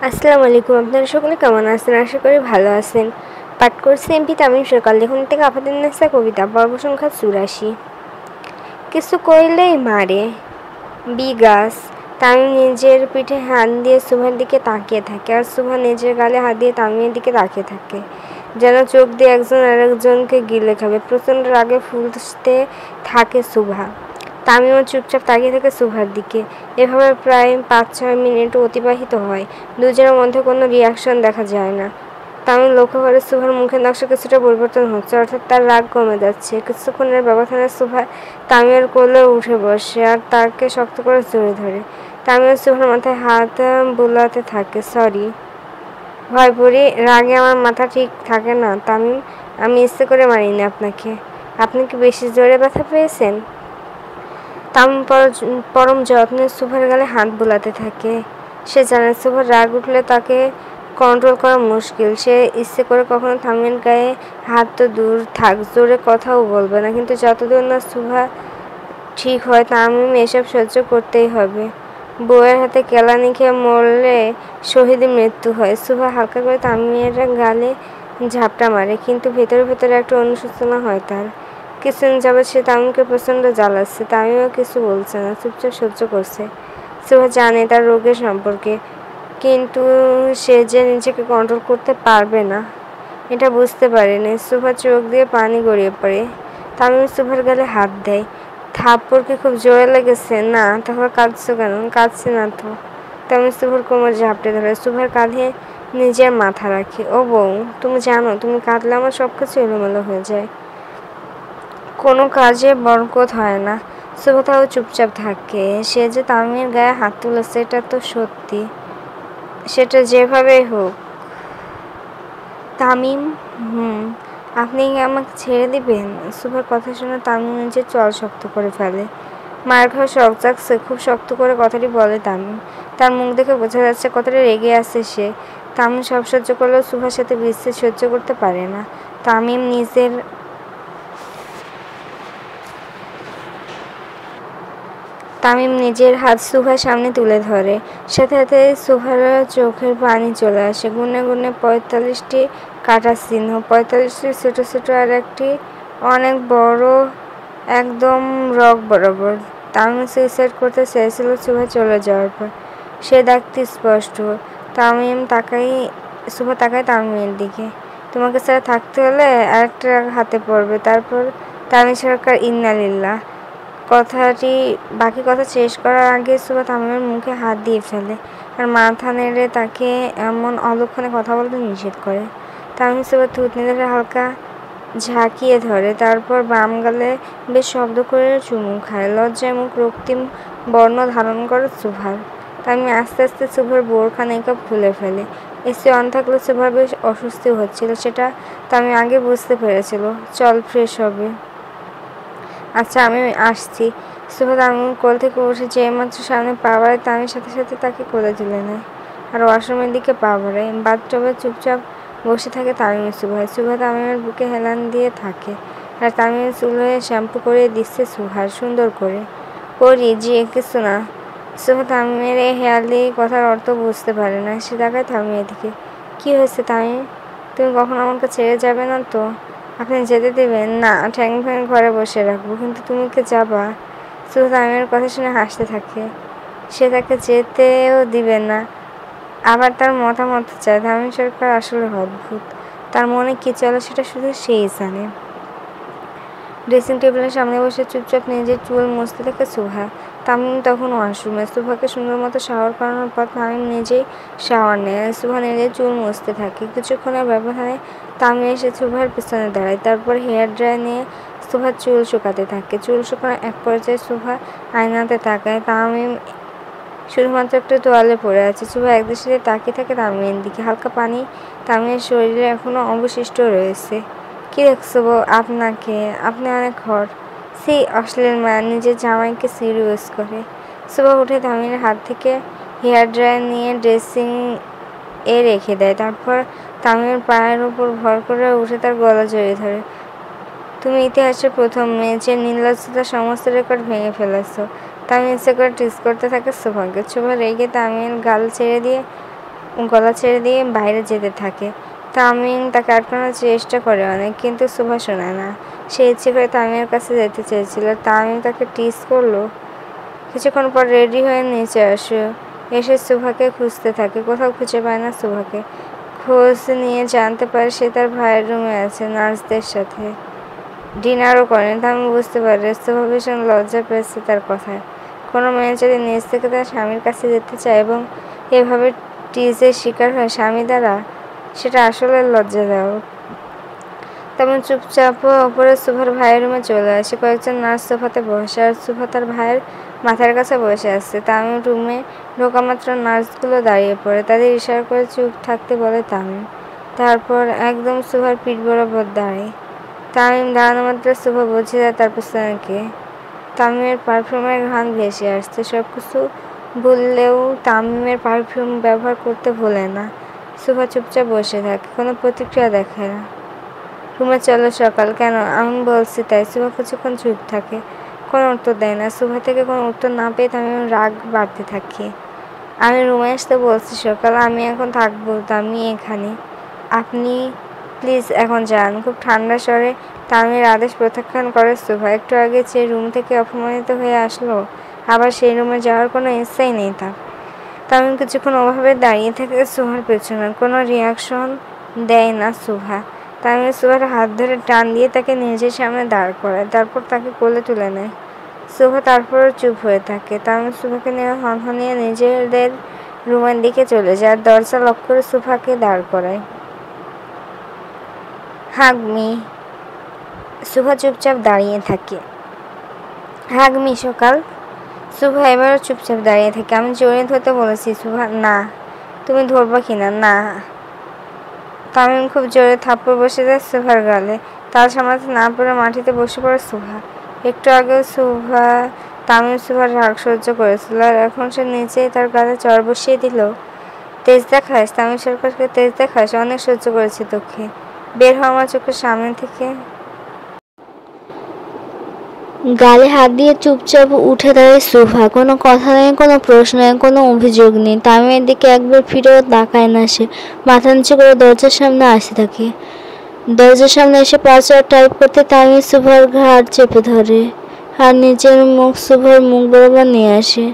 আসসালামু আলাইকুম। আপনারা সকলে কেমন আছেন? আশা করি ভালো আছেন। পাঠ করছি এমপি তামিম সরকার। লেখন থেকে আপাতত নেশা কবিতা পর্ব সংখ্যা 84। কিছু কইলেই মারে বিগাস। তামিম নিজের পিঠে হাত দিয়ে সুভার দিকে তাকিয়ে থাকে, আর সুভা নিজের গালে হাত দিয়ে তামিমের দিকে তাকিয়ে থাকে, যেন চোখ দিয়ে একজন আরেকজনকে গিলে খাবে। প্রচণ্ড রাগে ফুলতে থাকে সুভা। তামিমও চুপচাপ তাকিয়ে থাকে সুভার দিকে। এভাবে প্রায় 5-6 মিনিট অতিবাহিত হয়। দুজনের মধ্যে কোনো রিয়াকশন দেখা যায় না। তামিম লক্ষ্য করে সুভার মুখের নকশা কিছুটা পরিবর্তন হচ্ছে, অর্থাৎ তার রাগ কমে যাচ্ছে। কিছুক্ষণের ব্যবধানে সুভা তামিমের কোলে উঠে বসে আর তাকে শক্ত করে জড়িয়ে ধরে। তামিম সুভার মাথায় হাত বুলাতে থাকে। সরি ভয়পুরি, রাগে আমার মাথা ঠিক থাকে না তামিম। আমি ইচ্ছে করে মারিনি আপনাকে। আপনি কি বেশি জোরে ব্যথা পেয়েছেন? তামিম পরম যত্নে সুভার গালে হাত বুলাতে থাকে। সে জানে সুভার রাগ উঠলে তাকে কন্ট্রোল করা মুশকিল। সে ইচ্ছে করে কখনো তামিমের গায়ে হাত তো দূর থাক, জোরে কথাও বলবে না। কিন্তু যতদূর না সুভা ঠিক হয়, তামিম এসব সহ্য করতেই হবে। বউয়ের হাতে কেলানি খেয়ে মরলে শহীদের মৃত্যু হয়। সুভা হালকা করে তামিমের গালে ঝাপটা মারে, কিন্তু ভেতরে ভেতরে একটা অনুশোচনা হয় তার। কিছুদিন যাবৎ সে তামিমকে প্রচণ্ড জ্বালাচ্ছে। তামিমও কিছু বলছে না, চুপচাপ সহ্য করছে। সুভা জানে তার রোগের সম্পর্কে, কিন্তু সে যে নিজেকে কন্ট্রোল করতে পারবে না এটা বুঝতে পারেনি। সুভা চোখ দিয়ে পানি গড়িয়ে পড়ে। তামিম সুভার গালে হাত দেয়। থাপ্পড় কি খুব জোরে লেগেছে? না। তাহলে কাঁদছো কেন? কাঁদছি না তো। তামিম সুভার কোমর ঝাপটে ধরে সুভার কাঁধে নিজের মাথা রাখে। ও বউ, তুমি জানো তুমি কাঁদলে আমার সব কিছু এলোমেলো হয়ে যায়, কোনো কাজে বরকত হয় না। সুভা তাও চুপচাপ থাকে। সে যে তামিমের গায়ে হাত তুলেছে এটা তো সত্যি, সেটা যেভাবেই হোক। তামিম, আপনি কি আমাকে ছেড়ে দিবেন? সুভার কথা শুনে তামিম নিজের চল শক্ত করে ফেলে। মার খাওয়া শখ জাগছে, খুব শক্ত করে কথাটি বলে তামিম। তার মুখ দেখে বোঝা যাচ্ছে কতটা রেগে আছে সে। তামিম সব সহ্য করলেও সুভার সাথে বিচ্ছেদ সহ্য করতে পারে না। তামিম নিজের হাত সুভার সামনে তুলে ধরে। সাথে সাথে সুভার চোখের পানি চলে আসে। গুনে গুনে 45টি কাটা চিহ্ন, 45টি ছোট ছোট আর একটি অনেক বড়, একদম রক বরাবর। তামিম সুইসাইড করতে চেয়েছিল সুভা চলে যাওয়ার পর। সে দাগটি স্পষ্ট। সুভা তাকায় তামিমের দিকে। তোমাকে ছাড়া থাকতে হলে আরেকটা হাতে পড়বে। তারপর তামিম সরকার ইন্না লিল্লাহ। বাকি কথা শেষ করার আগে সুভা তামিমের মুখে হাত দিয়ে ফেলে, আর মাথা নেড়ে তাকে এমন অলক্ষণে কথা বলতে নিষেধ করে। তামিম সুভার থুতনি ধরে হালকা ঝাঁকিয়ে ধরে, তারপর বাম গালে বেশ শব্দ করে চুমু খায়। লজ্জায় মুখ রক্তিম বর্ণ ধারণ করে সুভার। তামিম আস্তে আস্তে সুভার বোরখা নেকাব খুলে ফেলে। এসি অন থাকলে সুভার বেশ অস্বস্তি হচ্ছিল, সেটা তামিম আগে বুঝতে পেরেছিল। চল ফ্রেশ হবে। আচ্ছা, আমি আসছি। সুভা তামিমের কোল থেকে উঠে যেইমাত্র সামনে পা বাড়ায়, তামিমের সাথে সাথে তাকে কোলে তুলে নেয় আর ওয়াশরুমের দিকে পা বাড়ায়। বাথটবে চুপচাপ বসে থাকে তামিমের সুভা তামিমের বুকে হেলান দিয়ে থাকে, আর তামিমের চুলে শ্যাম্পু করিয়ে দিচ্ছে সুহার সুন্দর করে। করি জি, কিছু না। সুভা তামিমের এই হেয়ালি কথার অর্থ বুঝতে পারে না। সে তাকায় তামিমের দিকে। কী হয়েছে তামিম? তুমি কখনো আমাকে ছেড়ে যাবে না তো? আপনি যেতে দেবেন না? ঠ্যাং ভেঙে ঘরে বসে রাখবো, কিন্তু তুমি কি যাবা? সুভা তামিমের কথা শুনে হাসতে থাকে। সে তাকে যেতেও দিবে না, আবার তার মতামত চায়। তামিম সরকার আসলে অদ্ভুত। তার মনে কী চলে সেটা শুধু সেই জানে। ড্রেসিং টেবিলের সামনে বসে চুপচাপ নিজের চুল মুছতে থাকে সুভা। তামিম তখন ওয়াশরুমে। সুভাকে সুন্দর মতো শাওয়ার করানোর পর তামিম নিজেই শাওয়ার নেয়। সুভা নিজের চুল মুছতে থাকে। কিছুক্ষণের ব্যবধানে তামিম এসে সুভার পিছনে দাঁড়ায়, তারপর হেয়ার ড্রায়ার নিয়ে সুভার চুল শুকাতে থাকে। চুল শুকানোর এক পর্যায়ে সুভা আয়নাতে তাকায়। তামিম শুধুমাত্র একটা তোয়ালে পড়ে আছে। সুভা একদৃষ্টিতে তাকিয়ে থাকে তামিমের দিকে। হালকা পানি তামিমের শরীরে এখনো অবশিষ্ট রয়েছে। কি দেখছো বউ? আপনি অনেক হট। সি অশ্লীল মায়া, নিজের জামাইকে সিরিয়াস করে। সুভা উঠে তামিমের হাত থেকে হেয়ার ড্রায়ার নিয়ে ড্রেসিং রেখে দেয়। তারপর তামিমের পায়ের উপর ভর করে উঠে তার গলা জড়িয়ে ধরে। তুমি ইতিহাসের প্রথম মেয়ে যে নির্লজ্জতার সমস্ত রেকর্ড ভেঙে ফেলেছো। তামিম ইচ্ছে করে টিজ করতে থাকে সুভাকে। সুভা রেগে তামিমের গাল ছেড়ে দিয়ে গলা ছেড়ে দিয়ে বাইরে যেতে থাকে। তামিম তাকে আটকানোর চেষ্টা করে অনেক, কিন্তু শুভা শোনে না। সে ইচ্ছে করে তামিমের কাছে যেতে চেয়েছিল। তামিম তাকে টিজ করলো। কিছুক্ষণ পর রেডি হয়ে নিচে এসে শুভাকে খুঁজতে থাকে, কোথাও খুঁজে পায় না শুভাকে। খোঁজ নিয়ে জানতে পারে সে তার ভাইয়ের রুমে আছে নার্সদের সাথে, ডিনারও করেন। তামিম বুঝতে পারে শুভা ভীষণ লজ্জা পেয়েছে তার কথায়। কোনো মেয়ে যদি নিজ থেকে তার স্বামীর কাছে যেতে চায় এবং এভাবে টিজের শিকার হয় স্বামী দ্বারা, সেটা আসলে লজ্জাদায়ক। তেমন চুপচাপ ওপরে শুভার ভাইয়ের রুমে চলে আসে। কয়েকজন নার্স সোফাতে বসে, আর শুভা তার ভাইয়ের মাথার কাছে বসে আছে। তামিম রুমে ঢোকা মাত্র নার্সগুলো দাঁড়িয়ে পড়ে, তাদের ইশারা করে চুপ থাকতে বলে তামিম। তারপর একদম শুভার পিঠ বরাবর দাঁড়ায়। তামিম দাঁড়ানো মাত্র শুভা বুঝে যায় তার পেছনে কে। তামিমের পারফিউমের ঘ্রাণ ভেসে আসছে। সব কিছু ভুললেও তামিমের পারফিউম ব্যবহার করতে ভোলে না। শুভা চুপচাপ বসে থাকে, কোনো প্রতিক্রিয়া দেখায় না। রুমে চলো সকাল, কেন? আমি বলছি তাই। শুভা কিছুক্ষণ চুপ থাকে, কোনো উত্তর দেয় না। শুভা থেকে কোনো উত্তর না পেয়ে তামিমের রাগ বাড়তে থাকে। আমি রুমে আসতে বলছি সকাল, আমি এখন থাকবো তো, আমি এখানে, আপনি প্লিজ এখন যান। খুব ঠান্ডা স্বরে তামিমের আদেশ প্রত্যাখ্যান করে শুভা। একটু আগে যে রুম থেকে অপমানিত হয়ে আসলো, আবার সেই রুমে যাওয়ার কোনো ইচ্ছাই নেই তার। তামিম কিছুক্ষণ ওভাবে দাঁড়িয়ে থাকে শুভার পেছনে, কোনো রিয়াকশন দেয় না শুভা। তামিম শুভার হাত ধরে টান দিয়ে তাকে নিজের সামনে দাঁড় করায়, তারপর তাকে কোলে তুলে নেয়। শুভা তারপরও চুপ হয়ে থাকে। তামিম শুভাকে নিয়ে হনহনিয়ে নিজেদের রুমের দিকে চলে যায়, আর দরজা লক করে শুভাকে দাঁড় করায়। হাগমি। শুভা চুপচাপ দাঁড়িয়ে থাকে। হাগমি সকাল। শুভা এবারও চুপচাপ দাঁড়িয়ে থাকে। আমি জড়িয়ে ধরতে বলেছি শুভা। না। তুমি ধরবা কিনা? না। তামিম খুব জোরে থাপ্পড় বসে দেয় শুভার গালে। তাল সামলাতে না পেরে মাটিতে বসে পড়ে শুভা। একটু আগেও তামিম শুভার রাগ সহ্য করেছিল, আর এখন সে নিচেই তার গালে চড় বসিয়ে দিল। তেজ দেখাস? তামিম সরকারকে তেজ দেখাস? অনেক সহ্য করেছি তোকে, বের হ আমার চোখের সামনে থেকে। গালে হাত দিয়ে চুপচাপ উঠে দাঁড়ায় শুভা। কোনো কথা নেই, কোনো প্রশ্ন নেই, কোনো অভিযোগ নেই। তামিমের দিকে একবার ফিরেও তাকায় না সে। মাথা নিচু করে দরজার সামনে আসে থাকে। দরজার সামনে এসে পাসওয়ার্ড টাইপ করতে তামিম শুভার ঘাড় চেপে ধরে, আর নিজের মুখ শুভার মুখ বরাবর নিয়ে আসে।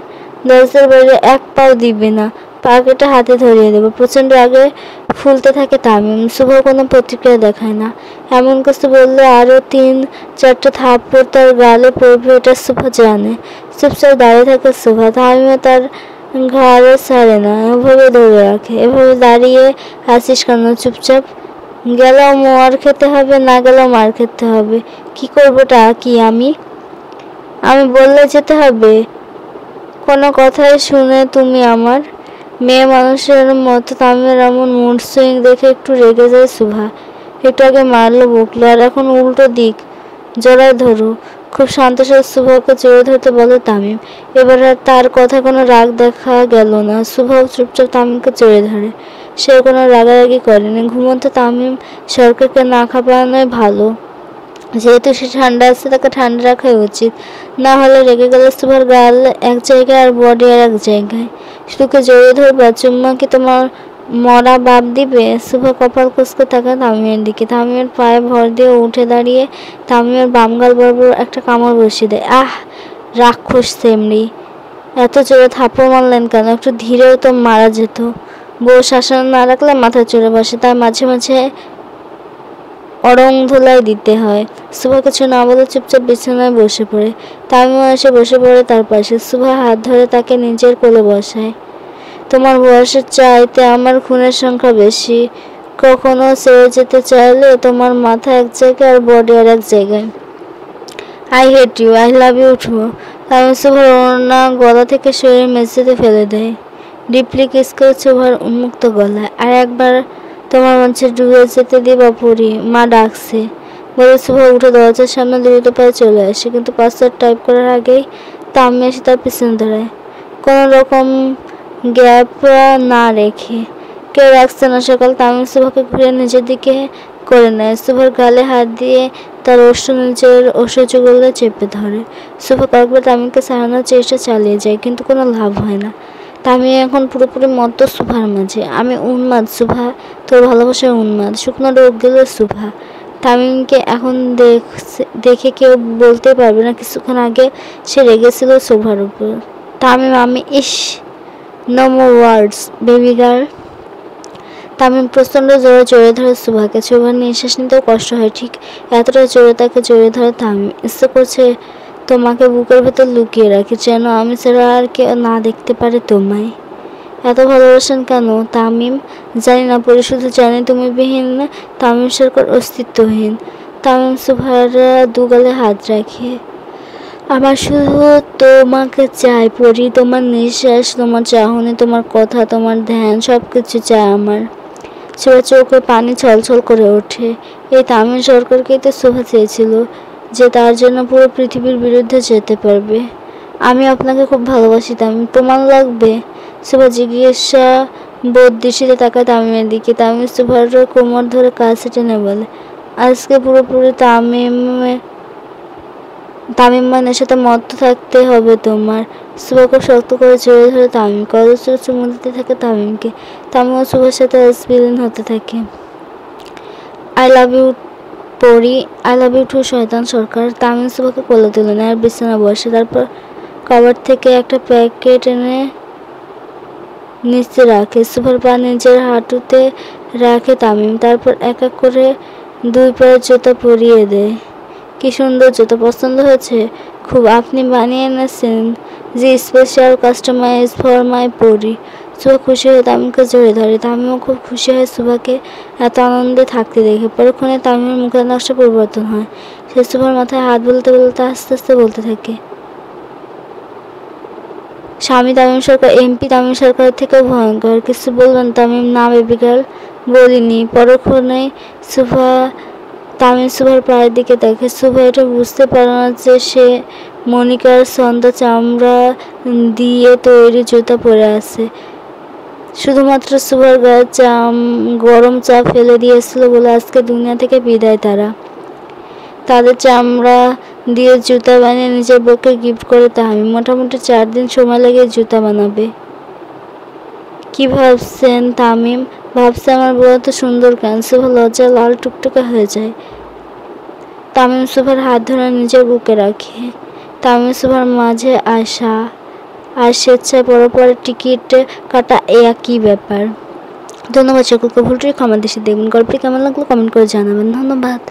দরজার বাইরে এক পাও দিবে না, পা কেটে হাতে ধরিয়ে দেবে। প্রচণ্ড আগে ফুলতে থাকে তামিম। শুভা কোনো প্রতিক্রিয়া দেখায় না। এমন কিছু বললে আরও 3-4টা থাপ্পড় তার গালে পড়বে, এটা শুভা জানে। চুপচাপ দাঁড়িয়ে থাকে শুভা। তামিমও তার ঘাড়ে ছাড়ে না, এভাবে ধরে রাখে। এভাবে দাঁড়িয়ে আছিস কেন? চুপচাপ। গেলেও মার খেতে হবে, না গেলেও মার খেতে হবে। কি করবোটা কি আমি? আমি বললে যেতে হবে? কোনো কথাই শুনে তুমি আমার মেয়ে মানুষের মতো। তামিমের এমন মুড সুইং দেখে একটু রেগে যায় শুভা। একটু আগে মারলো বকলো, আর এখন উল্টো দিক। জড়ায় ধরো। খুব শান্ত স্বরে শুভাকে জড়িয়ে ধরতে বলে তামিম। এবার আর তার কথা কোনো রাগ দেখা গেল না। শুভাও চুপচাপ তামিমকে জড়িয়ে ধরে। সে কোনো রাগারাগি করেনি। ঘুমন্ত তামিম সরকারকে না খাওয়ানোই ভালো। যেহেতু সে ঠান্ডা আছে, তাকে ঠান্ডা রাখাই উচিত। না হলে রেগে গেলে শুভার গাল এক জায়গায় আর বডি আর এক জায়গায়। শুধুকে জড়িয়ে ধরবা? চুম্মা কি তোমার মরা বাপ দিবে? শুভা কপাল কুঁচকে তাকায় তামিমের দিকে। তামিমের পায়ে ভর দিয়ে উঠে দাঁড়িয়ে তামিমের বাম গাল বরাবর একটা কামড় বসিয়ে দেয়। আহ, রাক্ষস সেমরি, এত জোরে থাপ্পড় মারলেন কেন? একটু ধীরেও তো মারা যেত। বউ শাসন না রাখলে মাথায় চড়ে বসে, তাই মাঝে মাঝে অরং ধোলাই দিতে হয়। শুভা কিছু না বলে চুপচাপ বিছানায় বসে পড়ে। তামিমও এসে বসে পড়ে তার পাশে। শুভা হাত ধরে তাকে নিজের কোলে বসায়। তোমার বয়সের চাইতে আমার খুনের সংখ্যা বেশি। কখনো ছেড়ে যেতে চাইলে তোমার মাথা এক জায়গায় আর বডি আর এক জায়গায়। I hate you, I love you too. Tamim শুভার ওড়না গলা থেকে শরীর মেঝেতে ফেলে দেয়। ডিপলি কিস করে শুভার উন্মুক্ত গলায়। আর একবার তোমার মঞ্চে ডুবে যেতে দিবা পড়ি, মা ডাকছে বলে শুভা উঠে দরজার সামনে দ্রুত পায়ে চলে আসে। কিন্তু পাসওয়ার্ড টাইপ করার আগেই তামিম এসে তার পিছনে দাঁড়ায়, কোনো রকম গ্যাপ না রেখে। কেউ রাখছে না সকাল। তামিম শুভাকে ঘুরে নিজের দিকে করে নেয়। শুভার গালে হাত দিয়ে তার ওষ্ঠ নিচের ওষ্ঠযুগলে চেপে ধরে। শুভা কয়েকবার তামিমকে সারানোর চেষ্টা চালিয়ে যায়, কিন্তু কোনো লাভ হয় না। আমি এখন পুরোপুরি মত্ত সুভার মাঝে। আমি উন্মাদ সুভা, তোর ভালোবাসায় উন্মাদ। শুকনো রোগ গেলে সুভা। তামিমকে এখন দেখে কেউ বলতে পারবে না কিছুক্ষণ আগে সে রেগেছিল সুভার উপর। তামিম, আমি নো মোর ওয়ার্ডস বেবি গার্ল। তামিম প্রচণ্ড জোরে জড়িয়ে ধরে সুভাকে। সুভার নিঃশ্বাস নিতেও কষ্ট হয়, ঠিক এতটা জোরে তাকে জড়িয়ে ধরে তামিম। ইচ্ছে করছে তোমাকে বুকের ভেতর লুকিয়ে রাখি, যেন আমি ছাড়া আর কেউ না দেখতে পারে তোমায়। এত ভালোবাসেন কেন তামিম? জানি না পরি, শুধু জানি তুমি বিহীন তামিম সরকার অস্তিত্বহীন। তামিম সুভার দুগালে হাত রাখে। আমার শুধু তোমাকে চাই পরি, তোমার নিঃশ্বাস, তোমার চাহনি, তোমার কথা, তোমার ধ্যান, সব কিছু চাই আমার। সুভার চোখে পানি ছলছল করে ওঠে। এই তামিম সরকারকেই তো সুভা চেয়েছিল, যে তার জন্য পুরো পৃথিবীর বিরুদ্ধে যেতে পারবে। আমি আপনাকে খুব ভালোবাসি তামিম, প্রমাণ লাগবে? সুভা জিজ্ঞাসা বোধ দৃষ্টিতে তাকায় তামিমের দিকে। তামিম সুভার কোমর ধরে কাছে টেনে বলে, আজকে পুরোপুরি তামিম মানের সাথে মত্ত থাকতে হবে তোমার। সুভা খুব শক্ত করে জড়িয়ে ধরে তামিমকে, অজস্র চুমু দিতে থাকে তামিমকে। তামিমও সুভার সাথে বিলীন হতে থাকে। আই লাভ ইউ পরি, আই লাভ ইউ টু শয়তান সরকার। তামিম সুভাকে কোলে তুলে নেয় আর বিছানা বসে। তারপর কভার থেকে একটা প্যাকেট এনে নিচে রাখে। সুভার পা নিজের হাঁটুতে রাখে তামিম। তারপর এক এক করে 2 পায়ের জুতা পরিয়ে দেয়। কি সুন্দর জুতা, পছন্দ হয়েছে? খুব। আপনি বানিয়ে এনেছেন? যে স্পেশাল কাস্টমাইজ ফর মাই পরি। সুভা খুশি হয়ে তামিমকে জড়িয়ে ধরে। তামিমও খুব খুশি হয় সুভাকে এত আনন্দে থাকতে দেখে। পরক্ষণে তামিমের মুখের নকশা পরিবর্তন হয়। সে সুভার মাথায় হাত বলতে বলতে আস্তে আস্তে বলতে থাকে, স্বামী তামিম সরকার এমপি তামিম সরকারের থেকেও ভয়ঙ্কর। কিছু বলবেন তামিম? না বেবি গার্ল, বলিনি। পরক্ষণে সুভা তামিম সুভার পায়ের দিকে দেখে। সুভা এটা বুঝতে পারে না যে সে মনিকার সন্ধ্যা চামড়া দিয়ে তৈরি জুতা পরে আছে। শুধুমাত্র সুভার গায়ে গরম চা ফেলে দিয়েছিল বলে আজকে দুনিয়া থেকে বিদায় তারা। তাদের চামড়া দিয়ে জুতা বানিয়ে নিজের বউকে গিফট করে তামিম। মোটামুটি 4 দিন সময় লেগে জুতা বানাবে। কি ভাবছেন তামিম? ভাবছে আমার বউ এত সুন্দর কেন? সুভা লজ্জায় লাল টুকটুকে হয়ে যায়। তামিম সুভার হাত ধরে নিজের বুকে রাখে। তামিম সুভার মাঝে আসা আর স্বেচ্ছায় পরপরের টিকিট কাটা একই ব্যাপার। ধন্যবাদ সকলকে। ভুলটি ক্ষমা দৃষ্টি দেখবেন। গল্পটি কেমন লাগলো কমেন্ট করে জানাবেন। ধন্যবাদ।